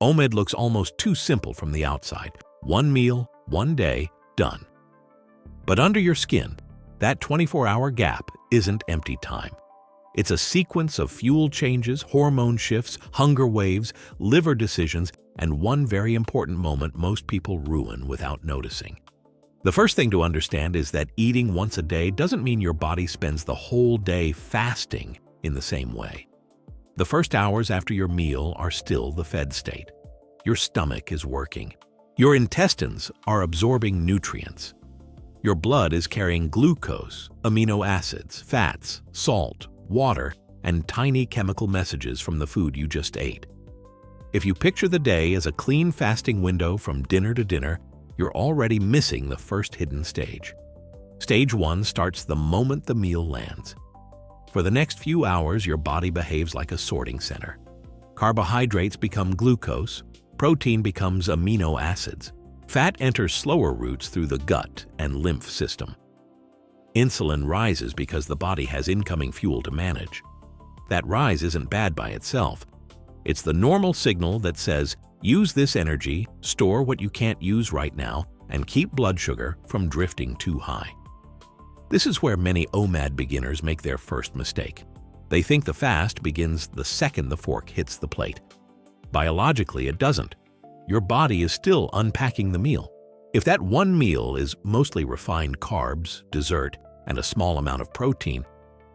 OMAD looks almost too simple from the outside. One meal, one day, done. But under your skin, that 24-hour gap isn't empty time. It's a sequence of fuel changes, hormone shifts, hunger waves, liver decisions, and one very important moment most people ruin without noticing. The first thing to understand is that eating once a day doesn't mean your body spends the whole day fasting in the same way. The first hours after your meal are still the fed state. Your stomach is working. Your intestines are absorbing nutrients. Your blood is carrying glucose, amino acids, fats, salt, water, and tiny chemical messages from the food you just ate. If you picture the day as a clean fasting window from dinner to dinner, you're already missing the first hidden stage. Stage 1 starts the moment the meal lands. For the next few hours, your body behaves like a sorting center. Carbohydrates become glucose, protein becomes amino acids, fat enters slower routes through the gut and lymph system. Insulin rises because the body has incoming fuel to manage. That rise isn't bad by itself. It's the normal signal that says, use this energy, store what you can't use right now, and keep blood sugar from drifting too high. This is where many OMAD beginners make their first mistake. They think the fast begins the second the fork hits the plate. Biologically, it doesn't. Your body is still unpacking the meal. If that one meal is mostly refined carbs, dessert, and a small amount of protein,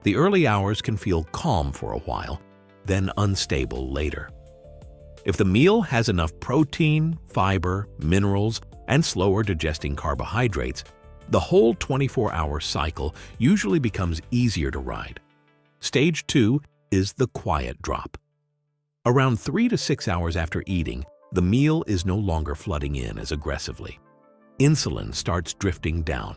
the early hours can feel calm for a while, then unstable later. If the meal has enough protein, fiber, minerals, and slower digesting carbohydrates, the whole 24-hour cycle usually becomes easier to ride. Stage 2 is the quiet drop. Around 3 to 6 hours after eating, the meal is no longer flooding in as aggressively. Insulin starts drifting down.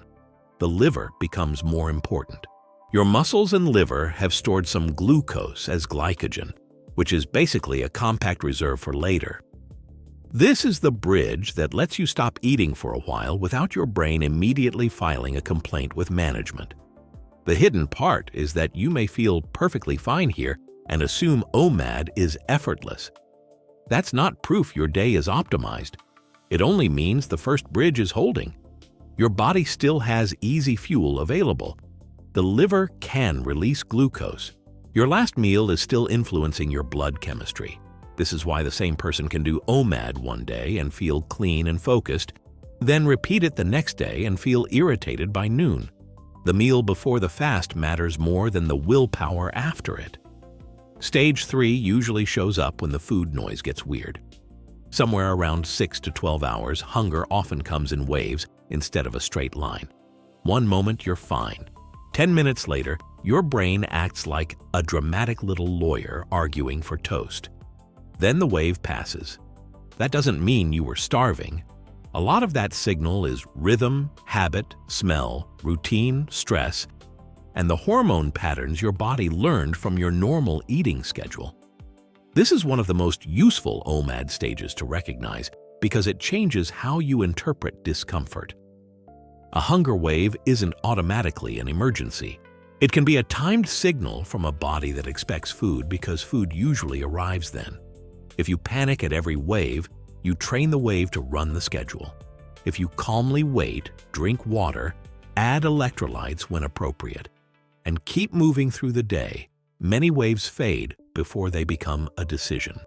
The liver becomes more important. Your muscles and liver have stored some glucose as glycogen, which is basically a compact reserve for later. This is the bridge that lets you stop eating for a while without your brain immediately filing a complaint with management. The hidden part is that you may feel perfectly fine here and assume OMAD is effortless. That's not proof your day is optimized. It only means the first bridge is holding. Your body still has easy fuel available. The liver can release glucose. Your last meal is still influencing your blood chemistry. This is why the same person can do OMAD one day and feel clean and focused, then repeat it the next day and feel irritated by noon. The meal before the fast matters more than the willpower after it. Stage 3 usually shows up when the food noise gets weird. Somewhere around 6 to 12 hours, hunger often comes in waves instead of a straight line. One moment you're fine. 10 minutes later, your brain acts like a dramatic little lawyer arguing for toast. Then the wave passes. That doesn't mean you were starving. A lot of that signal is rhythm, habit, smell, routine, stress, and the hormone patterns your body learned from your normal eating schedule. This is one of the most useful OMAD stages to recognize because it changes how you interpret discomfort. A hunger wave isn't automatically an emergency. It can be a timed signal from a body that expects food because food usually arrives then. If you panic at every wave, you train the wave to run the schedule. If you calmly wait, drink water, add electrolytes when appropriate, and keep moving through the day, many waves fade before they become a decision.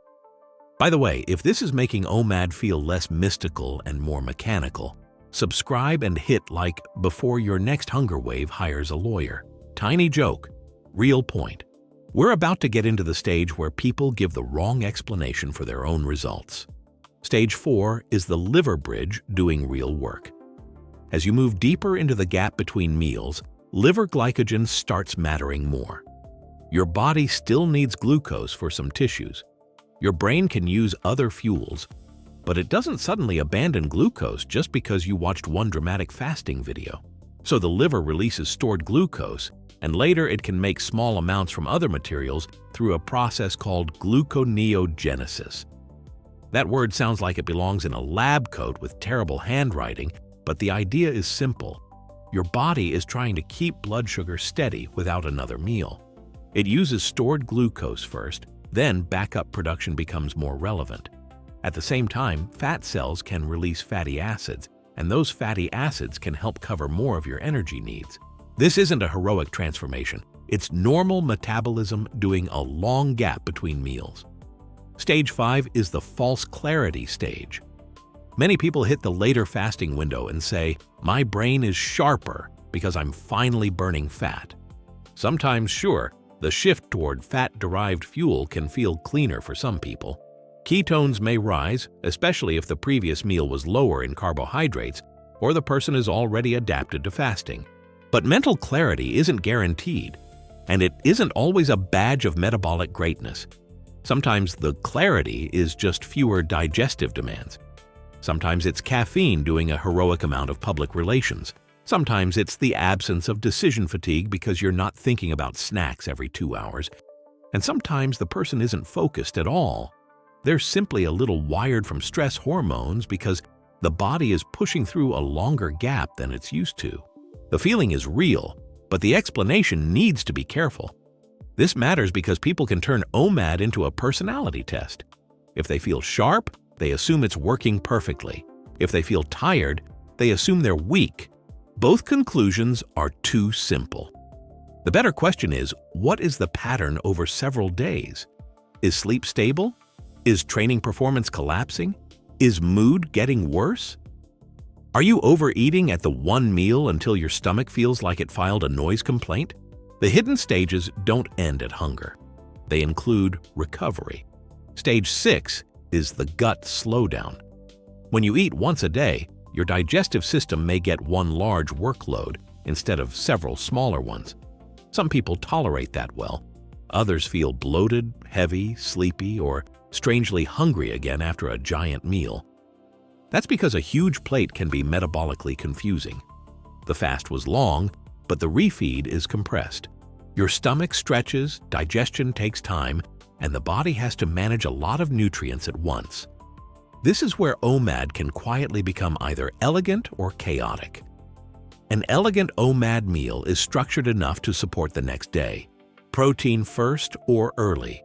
By the way, if this is making OMAD feel less mystical and more mechanical, subscribe and hit like before your next hunger wave hires a lawyer. Tiny joke, real point. We're about to get into the stage where people give the wrong explanation for their own results. Stage 4 is the liver bridge doing real work. As you move deeper into the gap between meals, liver glycogen starts mattering more. Your body still needs glucose for some tissues. Your brain can use other fuels, but it doesn't suddenly abandon glucose just because you watched one dramatic fasting video. So the liver releases stored glucose, and later it can make small amounts from other materials through a process called gluconeogenesis. That word sounds like it belongs in a lab coat with terrible handwriting, but the idea is simple. Your body is trying to keep blood sugar steady without another meal. It uses stored glucose first, then backup production becomes more relevant. At the same time, fat cells can release fatty acids, and those fatty acids can help cover more of your energy needs. This isn't a heroic transformation. It's normal metabolism doing a long gap between meals. Stage 5 is the false clarity stage. Many people hit the later fasting window and say, "My brain is sharper because I'm finally burning fat." Sometimes, sure, the shift toward fat-derived fuel can feel cleaner for some people. Ketones may rise, especially if the previous meal was lower in carbohydrates or the person is already adapted to fasting. But mental clarity isn't guaranteed, and it isn't always a badge of metabolic greatness. Sometimes the clarity is just fewer digestive demands. Sometimes it's caffeine doing a heroic amount of public relations. Sometimes it's the absence of decision fatigue because you're not thinking about snacks every 2 hours. And sometimes the person isn't focused at all. They're simply a little wired from stress hormones because the body is pushing through a longer gap than it's used to. The feeling is real, but the explanation needs to be careful. This matters because people can turn OMAD into a personality test. If they feel sharp, they assume it's working perfectly. If they feel tired, they assume they're weak. Both conclusions are too simple. The better question is, what is the pattern over several days? Is sleep stable? Is training performance collapsing? Is mood getting worse? Are you overeating at the one meal until your stomach feels like it filed a noise complaint? The hidden stages don't end at hunger. They include recovery. Stage 6 is the gut slowdown. When you eat once a day, your digestive system may get one large workload instead of several smaller ones. Some people tolerate that well. Others feel bloated, heavy, sleepy, or strangely hungry again after a giant meal. That's because a huge plate can be metabolically confusing. The fast was long, but the refeed is compressed. Your stomach stretches, digestion takes time, and the body has to manage a lot of nutrients at once. This is where OMAD can quietly become either elegant or chaotic. An elegant OMAD meal is structured enough to support the next day. Protein first or early,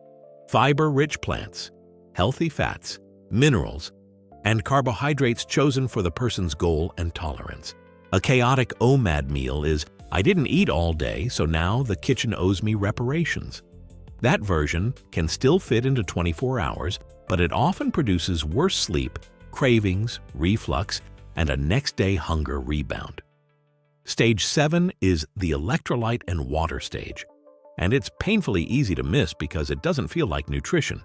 fiber-rich plants, healthy fats, minerals, and carbohydrates chosen for the person's goal and tolerance. A chaotic OMAD meal is, "I didn't eat all day, so now the kitchen owes me reparations." That version can still fit into 24 hours, but it often produces worse sleep, cravings, reflux, and a next-day hunger rebound. Stage 7 is the electrolyte and water stage, and it's painfully easy to miss because it doesn't feel like nutrition.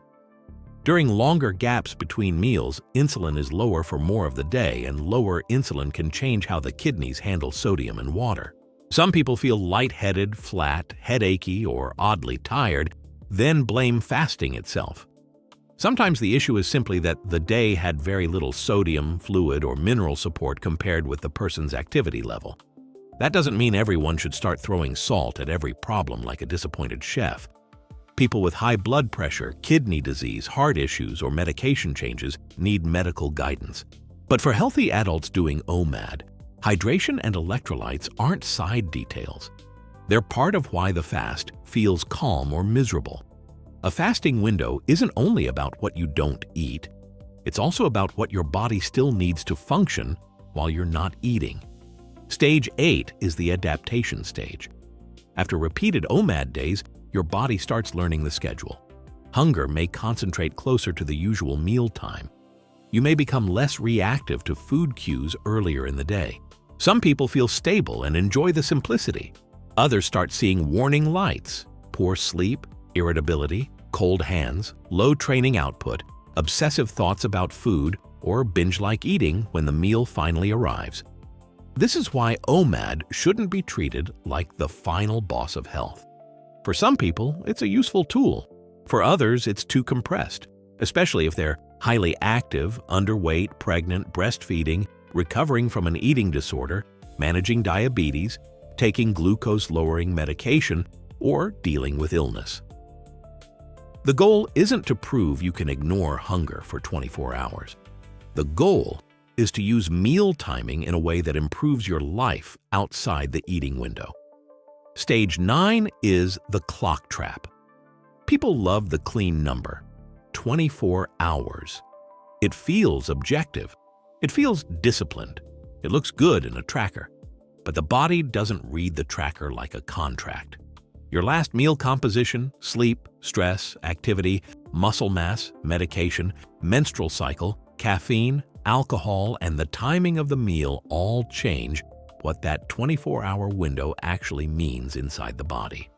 During longer gaps between meals, insulin is lower for more of the day, and lower insulin can change how the kidneys handle sodium and water. Some people feel lightheaded, flat, headachy, or oddly tired, then blame fasting itself. Sometimes the issue is simply that the day had very little sodium, fluid, or mineral support compared with the person's activity level. That doesn't mean everyone should start throwing salt at every problem like a disappointed chef. People with high blood pressure, kidney disease, heart issues, or medication changes need medical guidance. But for healthy adults doing OMAD, hydration and electrolytes aren't side details. They're part of why the fast feels calm or miserable. A fasting window isn't only about what you don't eat. It's also about what your body still needs to function while you're not eating. Stage 8 is the adaptation stage. After repeated OMAD days, your body starts learning the schedule. Hunger may concentrate closer to the usual meal time. You may become less reactive to food cues earlier in the day. Some people feel stable and enjoy the simplicity. Others start seeing warning lights: poor sleep, irritability, cold hands, low training output, obsessive thoughts about food, or binge-like eating when the meal finally arrives. This is why OMAD shouldn't be treated like the final boss of health. For some people, it's a useful tool. For others, it's too compressed, especially if they're highly active, underweight, pregnant, breastfeeding, recovering from an eating disorder, managing diabetes, taking glucose-lowering medication, or dealing with illness. The goal isn't to prove you can ignore hunger for 24 hours. The goal is to use meal timing in a way that improves your life outside the eating window. Stage 9 is the clock trap. People love the clean number, 24 hours. It feels objective. It feels disciplined. It looks good in a tracker. But the body doesn't read the tracker like a contract. Your last meal composition, sleep, stress, activity, muscle mass, medication, menstrual cycle, caffeine, alcohol, and the timing of the meal all change what that 24-hour window actually means inside the body.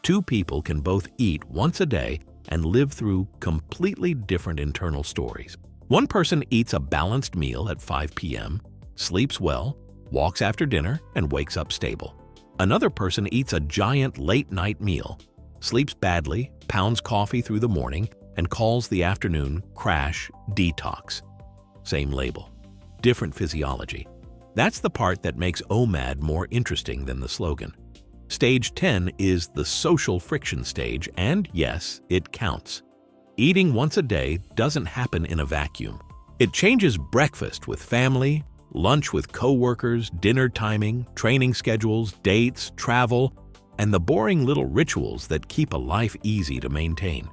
Two people can both eat once a day and live through completely different internal stories. One person eats a balanced meal at 5 p.m., sleeps well, walks after dinner, and wakes up stable. Another person eats a giant late-night meal, sleeps badly, pounds coffee through the morning, and calls the afternoon crash detox. Same label, different physiology. That's the part that makes OMAD more interesting than the slogan. Stage 10 is the social friction stage, and yes, it counts. Eating once a day doesn't happen in a vacuum. It changes breakfast with family, lunch with coworkers, dinner timing, training schedules, dates, travel, and the boring little rituals that keep a life easy to maintain.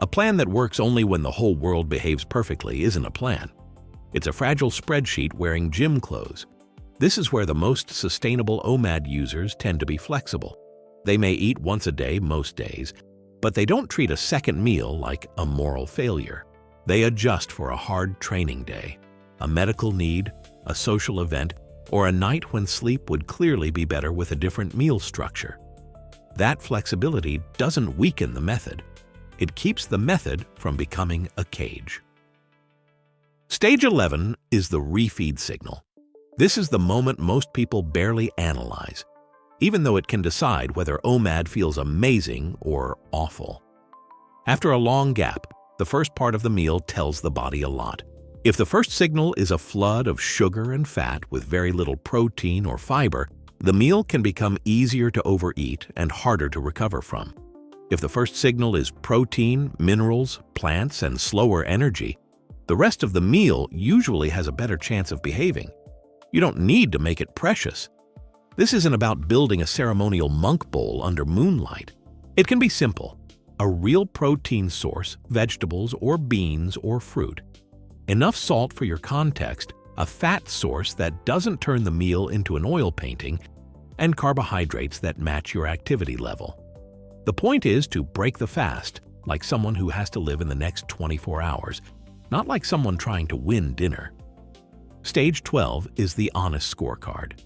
A plan that works only when the whole world behaves perfectly isn't a plan. It's a fragile spreadsheet wearing gym clothes. This is where the most sustainable OMAD users tend to be flexible. They may eat once a day most days, but they don't treat a second meal like a moral failure. They adjust for a hard training day, a medical need, a social event, or a night when sleep would clearly be better with a different meal structure. That flexibility doesn't weaken the method. It keeps the method from becoming a cage. Stage 11 is the refeed signal. This is the moment most people barely analyze, even though it can decide whether OMAD feels amazing or awful. After a long gap, the first part of the meal tells the body a lot. If the first signal is a flood of sugar and fat with very little protein or fiber, the meal can become easier to overeat and harder to recover from. If the first signal is protein, minerals, plants, and slower energy, the rest of the meal usually has a better chance of behaving. You don't need to make it precious. This isn't about building a ceremonial monk bowl under moonlight. It can be simple: a real protein source, vegetables or beans or fruit, enough salt for your context, a fat source that doesn't turn the meal into an oil painting, and carbohydrates that match your activity level. The point is to break the fast like someone who has to live in the next 24 hours, not like someone trying to win dinner. Stage 12 is the honest scorecard.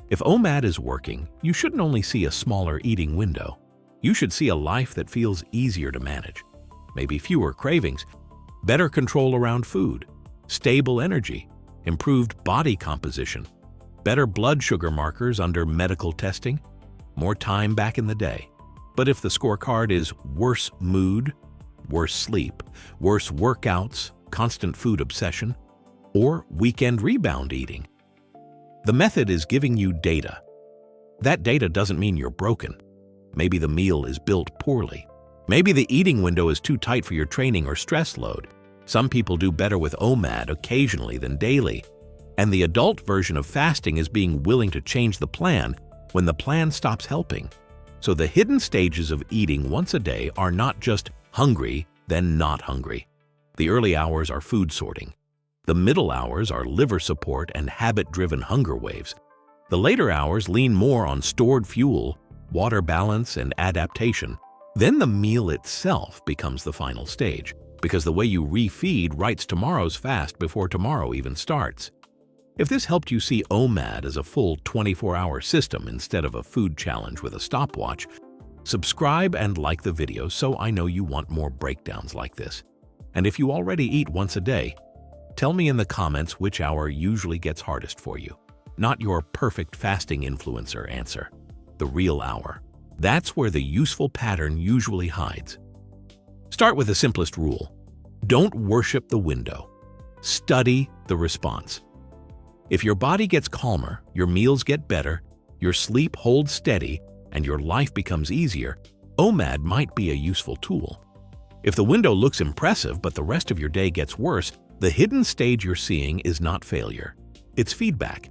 If OMAD is working, you shouldn't only see a smaller eating window. You should see a life that feels easier to manage. Maybe fewer cravings, better control around food, stable energy, improved body composition, better blood sugar markers under medical testing, more time back in the day. But if the scorecard is worse mood, worse sleep, worse workouts, constant food obsession, or weekend rebound eating, the method is giving you data. That data doesn't mean you're broken. Maybe the meal is built poorly. Maybe the eating window is too tight for your training or stress load. Some people do better with OMAD occasionally than daily. And the adult version of fasting is being willing to change the plan when the plan stops helping. So the hidden stages of eating once a day are not just hungry, then not hungry. The early hours are food sorting. The middle hours are liver support and habit-driven hunger waves. The later hours lean more on stored fuel, water balance, and adaptation. Then the meal itself becomes the final stage, because the way you refeed writes tomorrow's fast before tomorrow even starts. If this helped you see OMAD as a full 24-hour system instead of a food challenge with a stopwatch, subscribe and like the video so I know you want more breakdowns like this. And if you already eat once a day, tell me in the comments which hour usually gets hardest for you. Not your perfect fasting influencer answer. The real hour. That's where the useful pattern usually hides. Start with the simplest rule. Don't worship the window. Study the response. If your body gets calmer, your meals get better, your sleep holds steady, and your life becomes easier, OMAD might be a useful tool. If the window looks impressive but the rest of your day gets worse, the hidden stage you're seeing is not failure. It's feedback.